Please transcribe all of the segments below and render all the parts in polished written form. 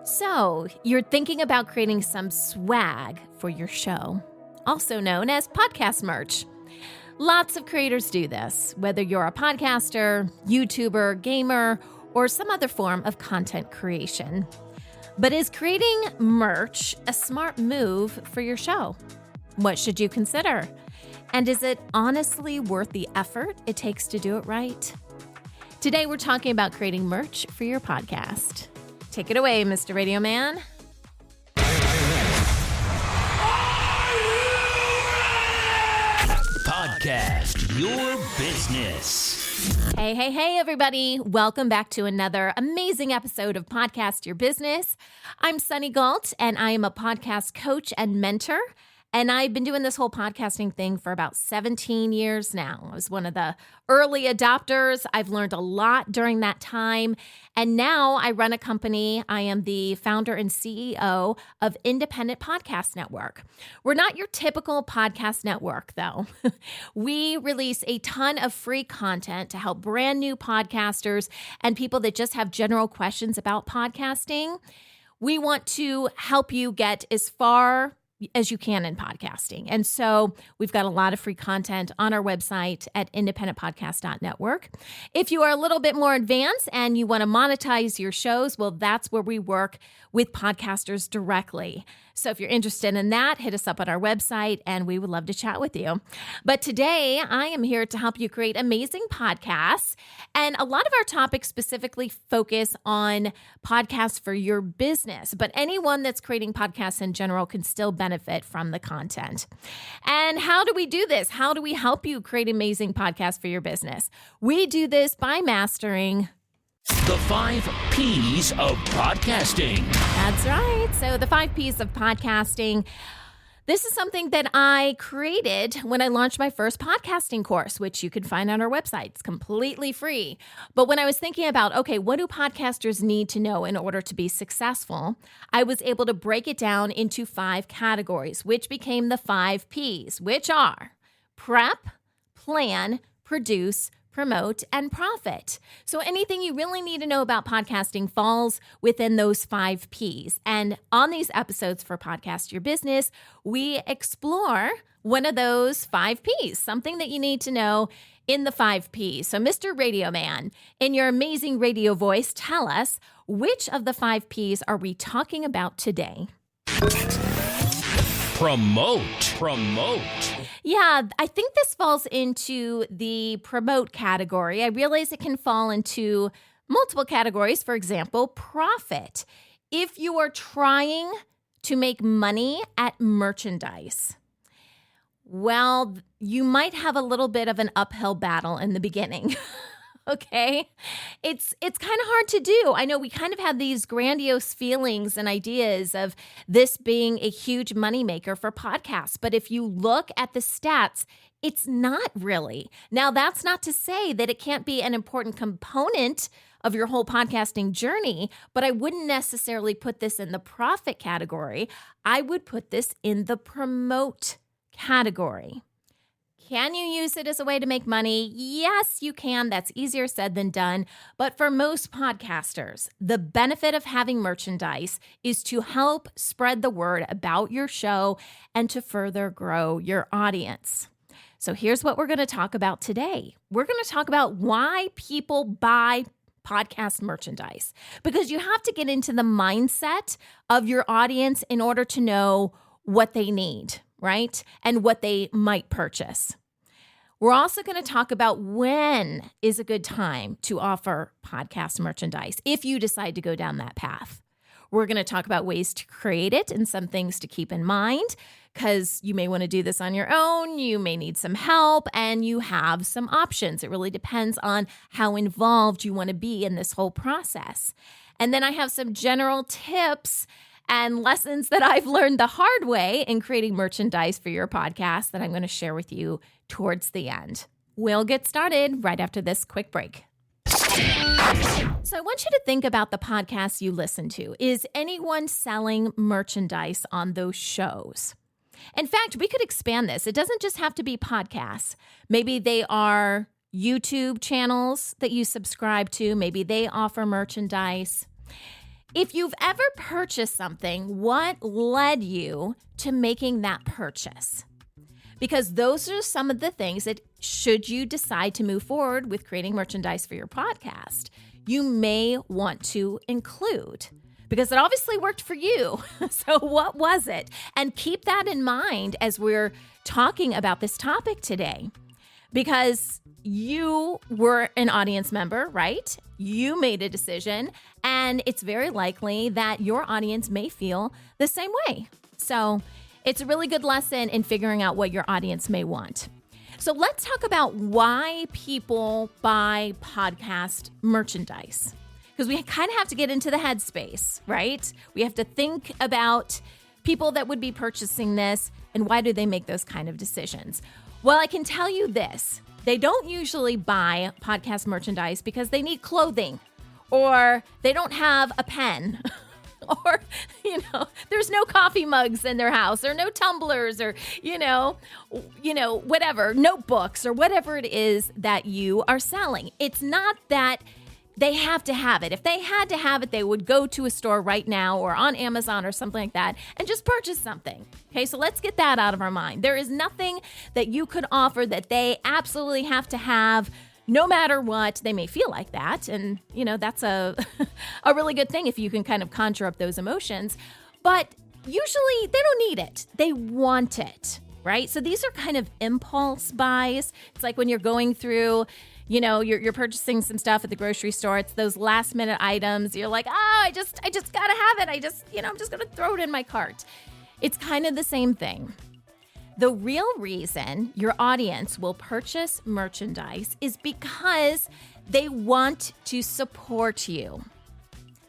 So, you're thinking about creating some swag for your show, also known as podcast merch. Lots of creators do this, whether you're a podcaster, YouTuber, gamer, or some other form of content creation. But is creating merch a smart move for your show? What should you consider? And is it honestly worth the effort it takes to do it right? Today, we're talking about creating merch for your podcast. Take it away, Mr. Radio Man. Podcast Your Business. Hey, everybody. Welcome back to another amazing episode of Podcast Your Business. I'm Sunny Galt, and I am a podcast coach and mentor. And I've been doing this whole podcasting thing for about 17 years now. I was one of the early adopters. I've learned a lot during that time. And now I run a company. I am the founder and CEO of Independent Podcast Network. We're not your typical podcast network, though. We release a ton of free content to help brand new podcasters and people that just have general questions about podcasting. We want to help you get as far as you can in podcasting. And so we've got a lot of free content on our website at independentpodcast.network. If you are a little bit more advanced and you want to monetize your shows, well, that's where we work with podcasters directly. So if you're interested in that, hit us up on our website and we would love to chat with you. But today I am here to help you create amazing podcasts. And a lot of our topics specifically focus on podcasts for your business, but anyone that's creating podcasts in general can still benefit from the content. And how do we do this? How do we help you create amazing podcasts for your business? We do this by mastering The 5 P's of podcasting. That's right. So the 5 P's of podcasting. This is something that I created when I launched my first podcasting course, which you can find on our website. It's completely free. But when I was thinking about, okay, what do podcasters need to know in order to be successful? I was able to break it down into 5 categories, which became the 5 P's, which are prep, plan, produce, promote, and profit. So anything you really need to know about podcasting falls within those 5 P's. And on these episodes for Podcast Your Business, we explore one of those 5 P's, something that you need to know in the 5 P's. So Mr. Radio Man, in your amazing radio voice, tell us, which of the 5 P's are we talking about today? Promote. Yeah, I think this falls into the promote category. I realize it can fall into multiple categories. For example, profit. If you are trying to make money at merchandise, well, you might have a little bit of an uphill battle in the beginning. Okay, it's kind of hard to do. I know we kind of have these grandiose feelings and ideas of this being a huge moneymaker for podcasts. But if you look at the stats, it's not really. Now, that's not to say that it can't be an important component of your whole podcasting journey, but I wouldn't necessarily put this in the profit category. I would put this in the promote category. Can you use it as a way to make money? Yes, you can. That's easier said than done. But for most podcasters, the benefit of having merchandise is to help spread the word about your show and to further grow your audience. So here's what we're going to talk about today. We're going to talk about why people buy podcast merchandise, because you have to get into the mindset of your audience in order to know what they need, right? And what they might purchase. We're also going to talk about when is a good time to offer podcast merchandise if you decide to go down that path. We're going to talk about ways to create it and some things to keep in mind, because you may want to do this on your own, you may need some help, and you have some options. It really depends on how involved you want to be in this whole process. And then I have some general tips and lessons that I've learned the hard way in creating merchandise for your podcast that I'm going to share with you towards the end. We'll get started right after this quick break. So I want you to think about the podcasts you listen to. Is anyone selling merchandise on those shows? In fact, we could expand this. It doesn't just have to be podcasts. Maybe they are YouTube channels that you subscribe to. Maybe they offer merchandise. If you've ever purchased something, what led you to making that purchase? Because those are some of the things that, should you decide to move forward with creating merchandise for your podcast, you may want to include, because it obviously worked for you. So what was it? And keep that in mind as we're talking about this topic today, because you were an audience member, right? You made a decision, and it's very likely that your audience may feel the same way. So it's a really good lesson in figuring out what your audience may want. So let's talk about why people buy podcast merchandise, because we kind of have to get into the headspace, right? We have to think about people that would be purchasing this and why do they make those kind of decisions. Well, I can tell you this. They don't usually buy podcast merchandise because they need clothing, or they don't have a pen, or, there's no coffee mugs in their house, or no tumblers, or, whatever, notebooks, or whatever it is that you are selling. It's not that they have to have it. If they had to have it, they would go to a store right now or on Amazon or something like that and just purchase something. Okay, so let's get that out of our mind. There is nothing that you could offer that they absolutely have to have no matter what. They may feel like that, and that's a a really good thing if you can kind of conjure up those emotions. But usually they don't need it. They want it, right? So these are kind of impulse buys. It's like when you're going through, you're purchasing some stuff at the grocery store. It's those last minute items. You're like, I just gotta have it. I'm just gonna throw it in my cart. It's kind of the same thing. The real reason your audience will purchase merchandise is because they want to support you.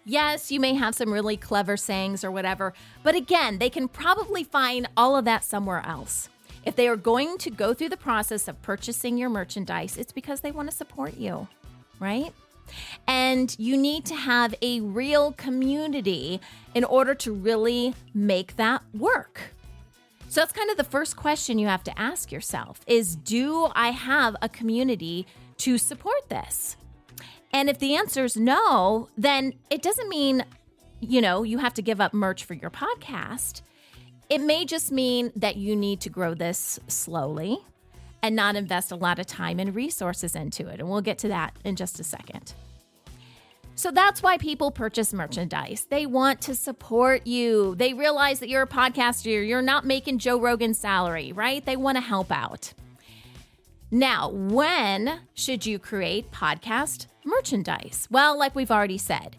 Yes, you may have some really clever sayings or whatever, but again, they can probably find all of that somewhere else. If they are going to go through the process of purchasing your merchandise, it's because they want to support you, right? And you need to have a real community in order to really make that work. So that's kind of the first question you have to ask yourself is, do I have a community to support this? And if the answer is no, then it doesn't mean, you have to give up merch for your podcast. It may just mean that you need to grow this slowly and not invest a lot of time and resources into it. And we'll get to that in just a second. So that's why people purchase merchandise. They want to support you. They realize that you're a podcaster. You're not making Joe Rogan's salary, right? They want to help out. Now, when should you create podcast merchandise? Well, like we've already said,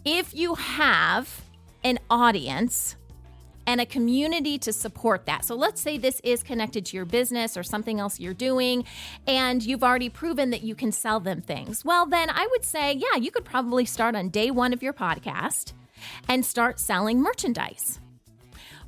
if you have an audience and a community to support that. So let's say this is connected to your business or something else you're doing, and you've already proven that you can sell them things. Well, then I would say, you could probably start on day one of your podcast and start selling merchandise.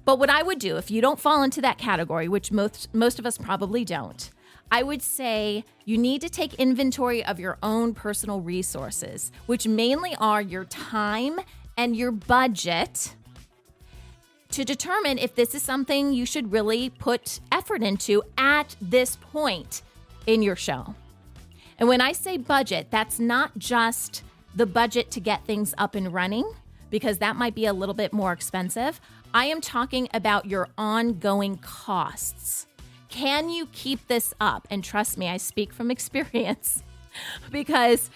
But what I would do, if you don't fall into that category, which most of us probably don't, I would say you need to take inventory of your own personal resources, which mainly are your time and your budget, to determine if this is something you should really put effort into at this point in your show. And when I say budget, that's not just the budget to get things up and running, because that might be a little bit more expensive. I am talking about your ongoing costs. Can you keep this up? And trust me, I speak from experience because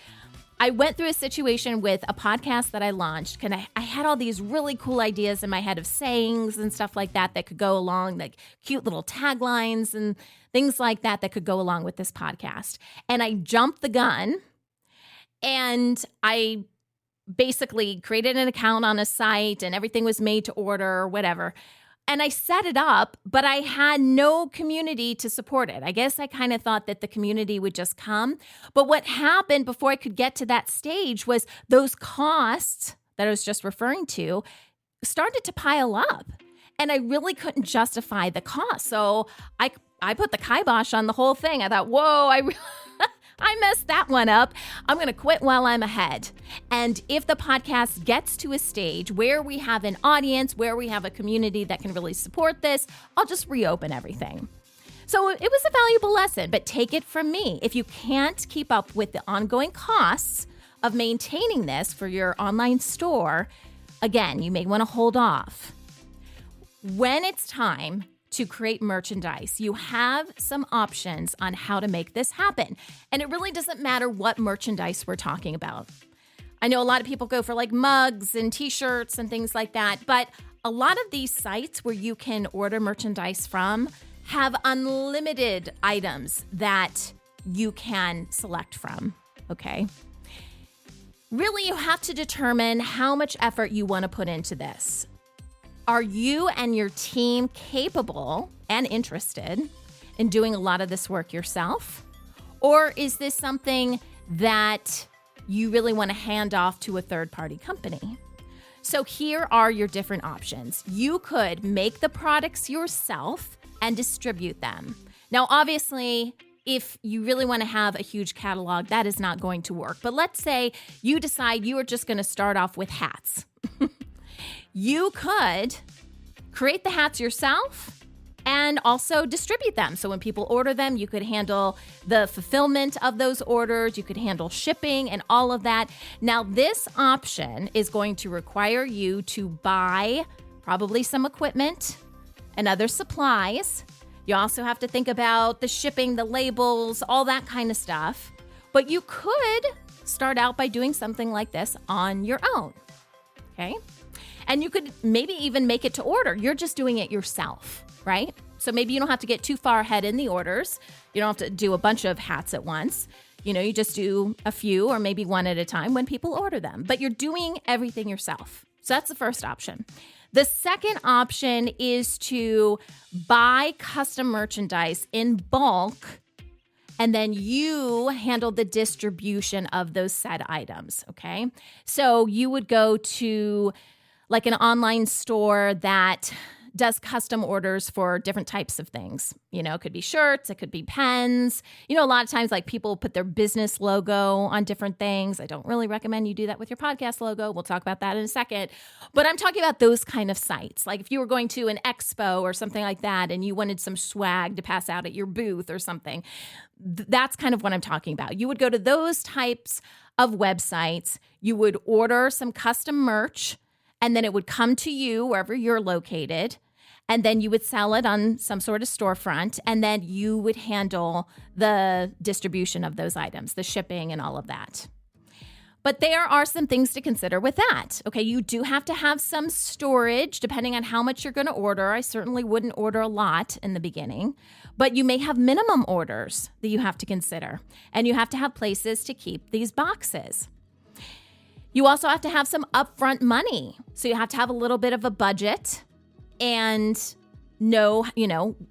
I went through a situation with a podcast that I launched, and I had all these really cool ideas in my head of sayings and stuff like that could go along, like cute little taglines and things like that could go along with this podcast. And I jumped the gun, and I basically created an account on a site, and everything was made to order or whatever. And I set it up, but I had no community to support it. I guess I kind of thought that the community would just come. But what happened before I could get to that stage was those costs that I was just referring to started to pile up. And I really couldn't justify the cost. So I put the kibosh on the whole thing. I thought, whoa, I messed that one up. I'm going to quit while I'm ahead. And if the podcast gets to a stage where we have an audience, where we have a community that can really support this, I'll just reopen everything. So it was a valuable lesson, but take it from me. If you can't keep up with the ongoing costs of maintaining this for your online store, again, you may want to hold off. When it's time to create merchandise, you have some options on how to make this happen. And it really doesn't matter what merchandise we're talking about. I know a lot of people go for like mugs and t-shirts and things like that, but a lot of these sites where you can order merchandise from have unlimited items that you can select from, okay? Really, you have to determine how much effort you want to put into this. Are you and your team capable and interested in doing a lot of this work yourself? Or is this something that you really want to hand off to a third-party company? So here are your different options. You could make the products yourself and distribute them. Now, obviously, if you really want to have a huge catalog, that is not going to work. But let's say you decide you are just going to start off with hats. You could create the hats yourself and also distribute them. So when people order them, you could handle the fulfillment of those orders. You could handle shipping and all of that. Now, this option is going to require you to buy probably some equipment and other supplies. You also have to think about the shipping, the labels, all that kind of stuff. But you could start out by doing something like this on your own, okay? And you could maybe even make it to order. You're just doing it yourself, right? So maybe you don't have to get too far ahead in the orders. You don't have to do a bunch of hats at once. You just do a few or maybe one at a time when people order them. But you're doing everything yourself. So that's the first option. The second option is to buy custom merchandise in bulk, and then you handle the distribution of those said items, okay? So you would go to like an online store that does custom orders for different types of things. It could be shirts, it could be pens. A lot of times like people put their business logo on different things. I don't really recommend you do that with your podcast logo. We'll talk about that in a second. But I'm talking about those kind of sites. Like if you were going to an expo or something like that and you wanted some swag to pass out at your booth or something, that's kind of what I'm talking about. You would go to those types of websites. You would order some custom merch, and then it would come to you wherever you're located. And then you would sell it on some sort of storefront. And then you would handle the distribution of those items, the shipping and all of that. But there are some things to consider with that. Okay, you do have to have some storage depending on how much you're going to order. I certainly wouldn't order a lot in the beginning. But you may have minimum orders that you have to consider. And you have to have places to keep these boxes. You also have to have some upfront money. So you have to have a little bit of a budget and know,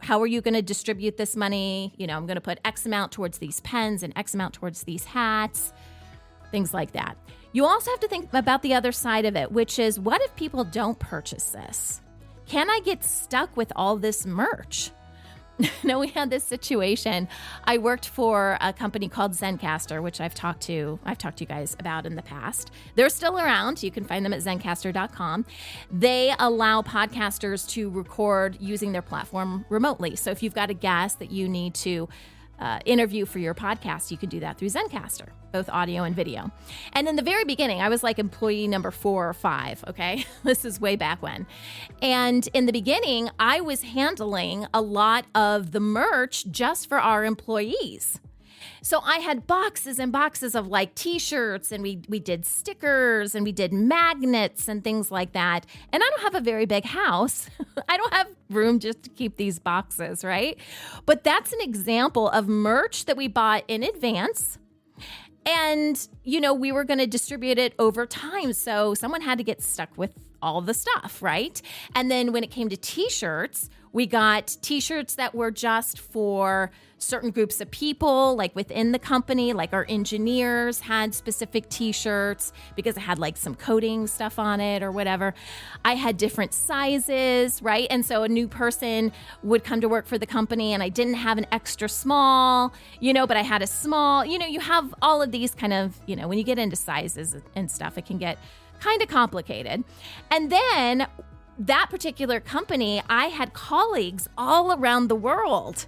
how are you going to distribute this money? I'm going to put X amount towards these pens and X amount towards these hats, things like that. You also have to think about the other side of it, which is what if people don't purchase this? Can I get stuck with all this merch? No, we had this situation. I worked for a company called Zencastr, which I've talked to you guys about in the past. They're still around. You can find them at zencastr.com. They allow podcasters to record using their platform remotely. So if you've got a guest that you need to interview for your podcast, you can do that through Zencastr, both audio and video. And in the very beginning, I was like employee number 4 or 5, okay? This is way back when. And in the beginning, I was handling a lot of the merch just for our employees. So I had boxes and boxes of like t-shirts, and we did stickers and we did magnets and things like that. And I don't have a very big house. I don't have room just to keep these boxes, right? But that's an example of merch that we bought in advance. And, we were going to distribute it over time. So someone had to get stuck with all the stuff, right? And then when it came to t-shirts, we got t-shirts that were just for certain groups of people, like within the company, like our engineers had specific t-shirts because it had like some coding stuff on it or whatever. I had different sizes, right? And so a new person would come to work for the company and I didn't have an extra small, but I had a small, you have all of these kind of, when you get into sizes and stuff, it can get kind of complicated. And then that particular company, I had colleagues all around the world.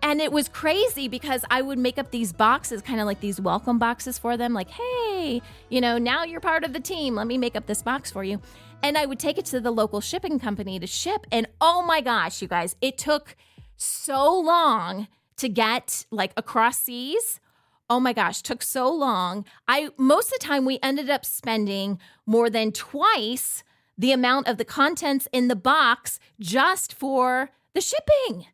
And it was crazy because I would make up these boxes, kind of like these welcome boxes for them. Like, hey, now you're part of the team. Let me make up this box for you. And I would take it to the local shipping company to ship. And oh my gosh, you guys, it took so long to get like across seas. Oh my gosh, took so long. Most of the time we ended up spending more than twice the amount of the contents in the box just for the shipping.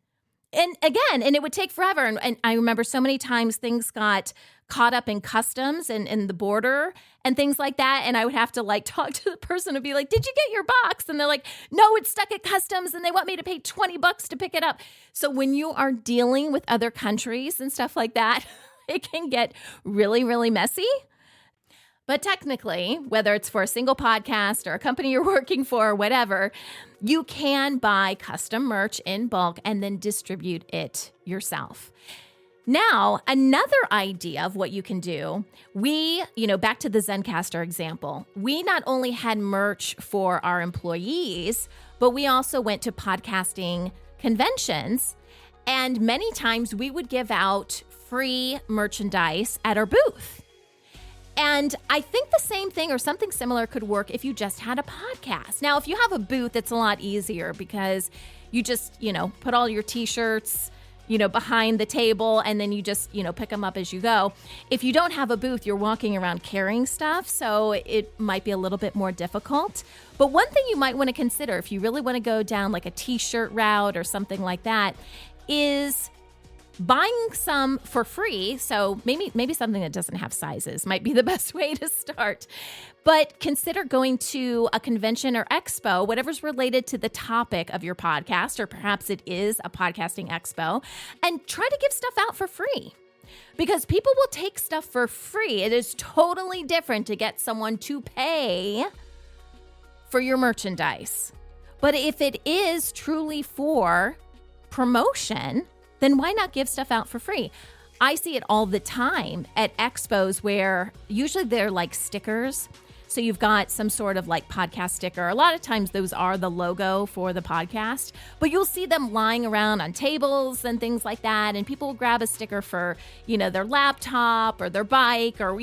And it would take forever. And I remember so many times things got caught up in customs and in the border and things like that. And I would have to like talk to the person and be like, did you get your box? And they're like, no, it's stuck at customs and they want me to pay $20 to pick it up. So when you are dealing with other countries and stuff like that, it can get really, really messy. But technically, whether it's for a single podcast or a company you're working for or whatever, you can buy custom merch in bulk and then distribute it yourself. Now, another idea of what you can do, back to the Zencastr example, we not only had merch for our employees, but we also went to podcasting conventions. And many times we would give out free merchandise at our booth. And I think the same thing or something similar could work if you just had a podcast. Now, if you have a booth, it's a lot easier because you just, put all your t-shirts, behind the table and then you just, pick them up as you go. If you don't have a booth, you're walking around carrying stuff, so it might be a little bit more difficult. But one thing you might want to consider if you really want to go down like a t-shirt route or something like that is buying some for free. So maybe something that doesn't have sizes might be the best way to start. But consider going to a convention or expo, whatever's related to the topic of your podcast, or perhaps it is a podcasting expo, and try to give stuff out for free. Because people will take stuff for free. It is totally different to get someone to pay for your merchandise. But if it is truly for promotion, then why not give stuff out for free? I see it all the time at expos where usually they're like stickers. So you've got some sort of like podcast sticker. A lot of times those are the logo for the podcast, but you'll see them lying around on tables and things like that. And people will grab a sticker for, their laptop or their bike or,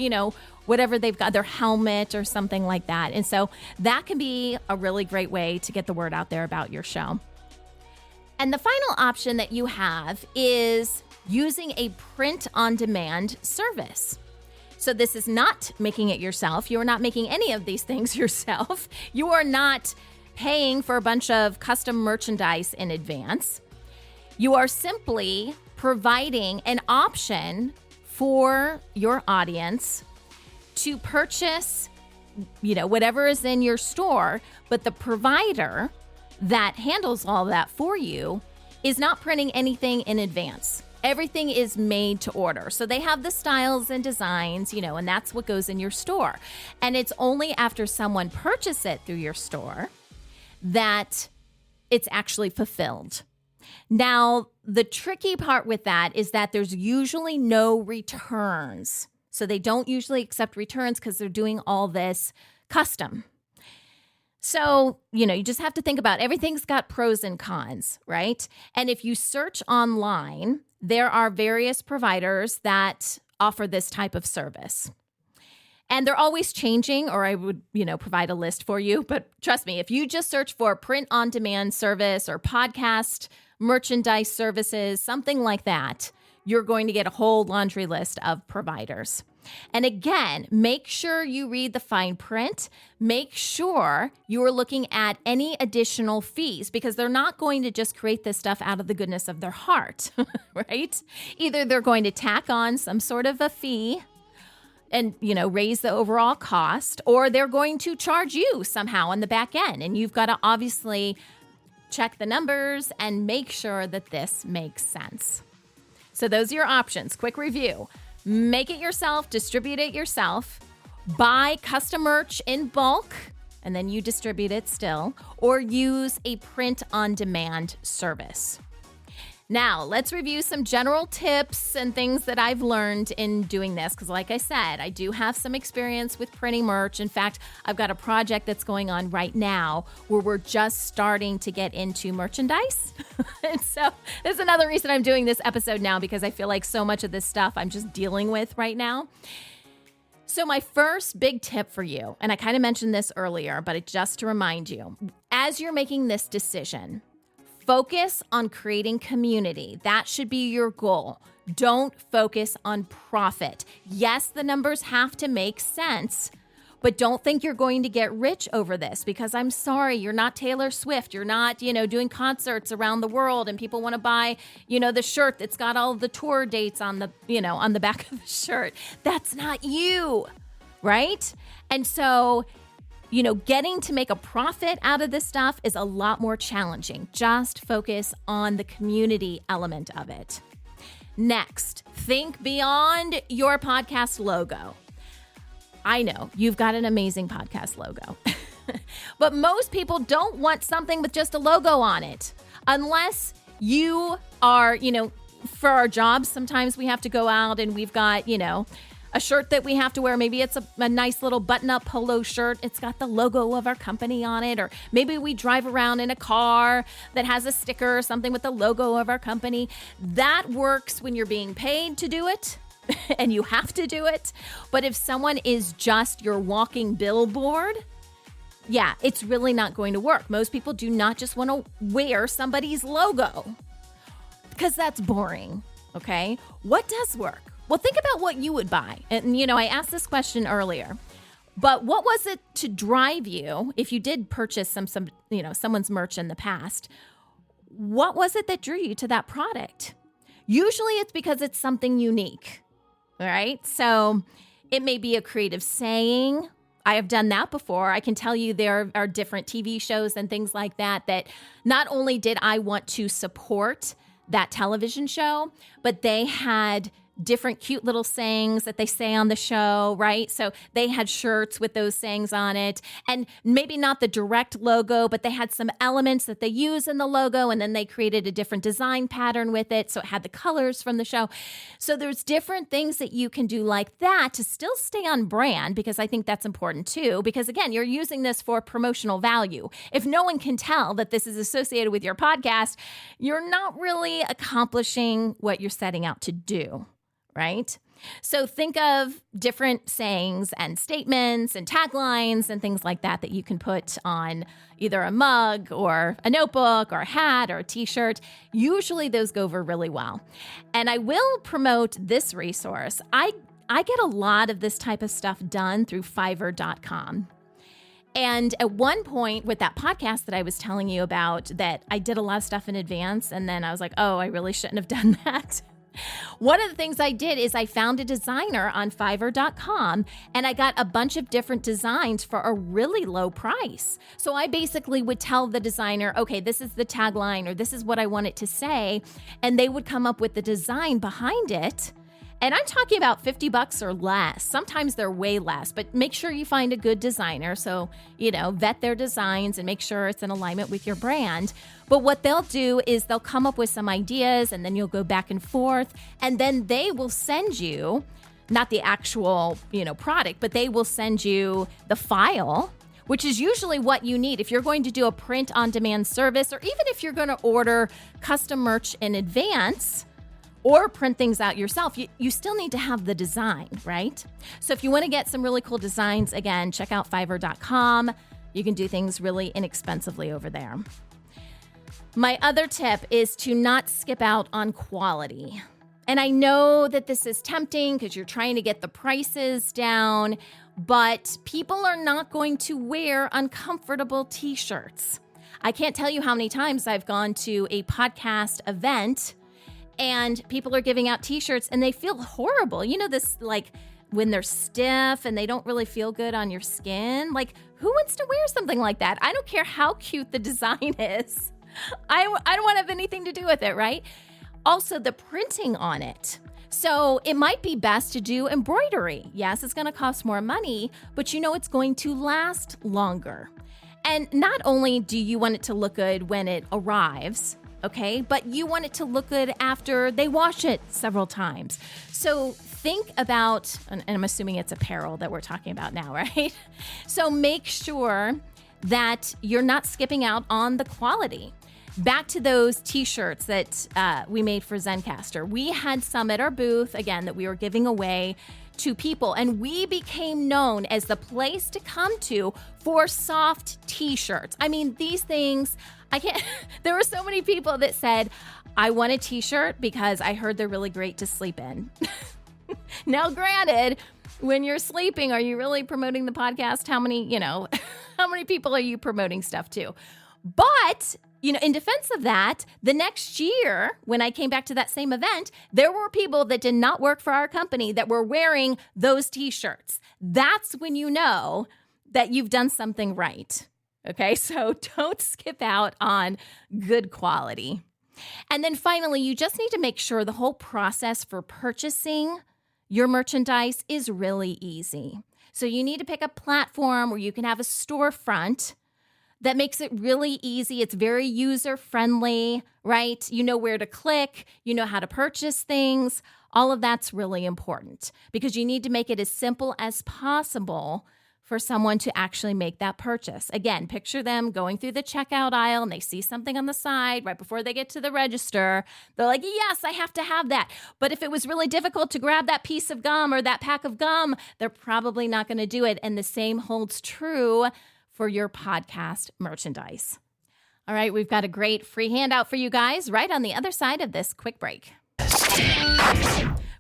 whatever they've got, their helmet or something like that. And so that can be a really great way to get the word out there about your show. And the final option that you have is using a print-on-demand service. So this is not making it yourself. You are not making any of these things yourself. You are not paying for a bunch of custom merchandise in advance. You are simply providing an option for your audience to purchase, whatever is in your store, but the provider that handles all that for you is not printing anything in advance. Everything is made to order. So they have the styles and designs, and that's what goes in your store. And it's only after someone purchases it through your store that it's actually fulfilled. Now, the tricky part with that is that there's usually no returns. So they don't usually accept returns because they're doing all this custom. So, you just have to think about everything's got pros and cons, right? And if you search online, there are various providers that offer this type of service. And they're always changing, or I would, provide a list for you. But trust me, if you just search for print-on-demand service or podcast merchandise services, something like that, you're going to get a whole laundry list of providers. And again, make sure you read the fine print. Make sure you are looking at any additional fees because they're not going to just create this stuff out of the goodness of their heart, right? Either they're going to tack on some sort of a fee and, raise the overall cost, or they're going to charge you somehow on the back end. And you've got to obviously check the numbers and make sure that this makes sense. So those are your options. Quick review. Make it yourself, distribute it yourself, buy custom merch in bulk, and then you distribute it still, or use a print-on-demand service. Now, let's review some general tips and things that I've learned in doing this. Because like I said, I do have some experience with printing merch. In fact, I've got a project that's going on right now where we're just starting to get into merchandise. And so there's another reason I'm doing this episode now, because I feel like so much of this stuff I'm just dealing with right now. So my first big tip for you, and I kind of mentioned this earlier, but just to remind you, as you're making this decision, focus on creating community. That should be your goal. Don't focus on profit. Yes, the numbers have to make sense, but don't think you're going to get rich over this, because I'm sorry, you're not Taylor Swift. You're not, doing concerts around the world and people want to buy, the shirt that's got all the tour dates on the, on the back of the shirt. That's not you, right? And so getting to make a profit out of this stuff is a lot more challenging. Just focus on the community element of it. Next, think beyond your podcast logo. I know you've got an amazing podcast logo, but most people don't want something with just a logo on it. Unless you are, for our jobs, sometimes we have to go out and we've got, a shirt that we have to wear. Maybe it's a nice little button-up polo shirt. It's got the logo of our company on it. Or maybe we drive around in a car that has a sticker or something with the logo of our company. That works when you're being paid to do it and you have to do it. But if someone is just your walking billboard, yeah, it's really not going to work. Most people do not just want to wear somebody's logo because that's boring, okay? What does work? Well, think about what you would buy. And, I asked this question earlier, but what was it to drive you, if you did purchase someone's merch in the past, what was it that drew you to that product? Usually it's because it's something unique, right? So it may be a creative saying. I have done that before. I can tell you there are different TV shows and things like that not only did I want to support that television show, but they had different cute little sayings that they say on the show, right? So they had shirts with those sayings on it, and maybe not the direct logo, but they had some elements that they use in the logo, and then they created a different design pattern with it. So it had the colors from the show. So there's different things that you can do like that to still stay on brand, because I think that's important too, because again, you're using this for promotional value. If no one can tell that this is associated with your podcast, you're not really accomplishing what you're setting out to do. Right? So think of different sayings and statements and taglines and things like that you can put on either a mug or a notebook or a hat or a t-shirt. Usually those go over really well. And I will promote this resource. I get a lot of this type of stuff done through Fiverr.com. And at one point with that podcast that I was telling you about, that I did a lot of stuff in advance, and then I was like, oh, I really shouldn't have done that. One of the things I did is I found a designer on Fiverr.com, and I got a bunch of different designs for a really low price. So I basically would tell the designer, okay, this is the tagline, or this is what I want it to say. And they would come up with the design behind it. And I'm talking about $50 or less. Sometimes they're way less, but make sure you find a good designer. So, vet their designs and make sure it's in alignment with your brand. But what they'll do is they'll come up with some ideas, and then you'll go back and forth, and then they will send you, not the actual, product, but they will send you the file, which is usually what you need if you're going to do a print on demand service, or even if you're going to order custom merch in advance or print things out yourself, you still need to have the design, right? So if you want to get some really cool designs, again, check out Fiverr.com. You can do things really inexpensively over there. My other tip is to not skip out on quality. And I know that this is tempting because you're trying to get the prices down, but people are not going to wear uncomfortable t-shirts. I can't tell you how many times I've gone to a podcast event and people are giving out t-shirts and they feel horrible. This when they're stiff and they don't really feel good on your skin. Like, who wants to wear something like that? I don't care how cute the design is. I don't want to have anything to do with it, right? Also, the printing on it. So it might be best to do embroidery. Yes, it's going to cost more money, but it's going to last longer. And not only do you want it to look good when it arrives, okay? But you want it to look good after they wash it several times. So think about, and I'm assuming it's apparel that we're talking about now, right? So make sure that you're not skipping out on the quality. Back to those t-shirts that we made for Zencastr. We had some at our booth, again, that we were giving away to people, and we became known as the place to come to for soft t-shirts. I mean, these things, there were so many people that said, I want a t-shirt because I heard they're really great to sleep in. Now, granted, when you're sleeping, are you really promoting the podcast? How many people are you promoting stuff to? But, in defense of that, the next year, when I came back to that same event, there were people that did not work for our company that were wearing those t-shirts. That's when you know that you've done something right. Okay, so don't skip out on good quality. And then finally, you just need to make sure the whole process for purchasing your merchandise is really easy. So you need to pick a platform where you can have a storefront that makes it really easy. It's very user-friendly, right? You know where to click, you know how to purchase things. All of that's really important because you need to make it as simple as possible for someone to actually make that purchase. Again, picture them going through the checkout aisle and they see something on the side right before they get to the register. They're like, yes, I have to have that. But if it was really difficult to grab that piece of gum or that pack of gum, they're probably not going to do it. And the same holds true for your podcast merchandise. All right, we've got a great free handout for you guys right on the other side of this quick break.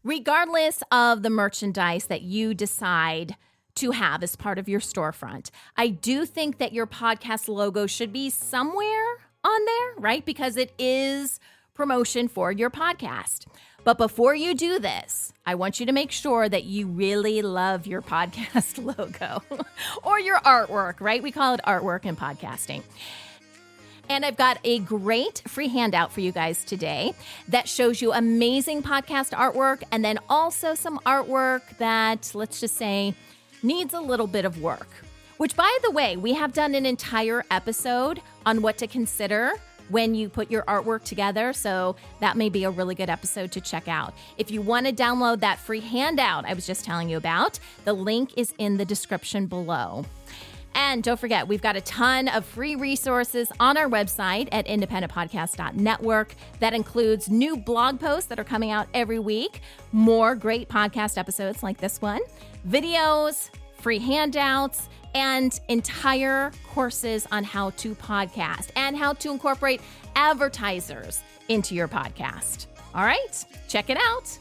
Regardless of the merchandise that you decide to have as part of your storefront, I do think that your podcast logo should be somewhere on there, right? Because it is promotion for your podcast. But before you do this, I want you to make sure that you really love your podcast logo or your artwork, right? We call it artwork in podcasting. And I've got a great free handout for you guys today that shows you amazing podcast artwork and then also some artwork that, let's just say, needs a little bit of work. Which, by the way, we have done an entire episode on what to consider when you put your artwork together. So that may be a really good episode to check out. If you want to download that free handout I was just telling you about, the link is in the description below. And don't forget, we've got a ton of free resources on our website at independentpodcast.network. That includes new blog posts that are coming out every week, more great podcast episodes like this one, videos, free handouts, and entire courses on how to podcast and how to incorporate advertisers into your podcast. All right, check it out.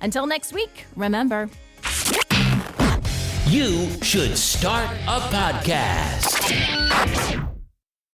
Until next week, remember, you should start a podcast.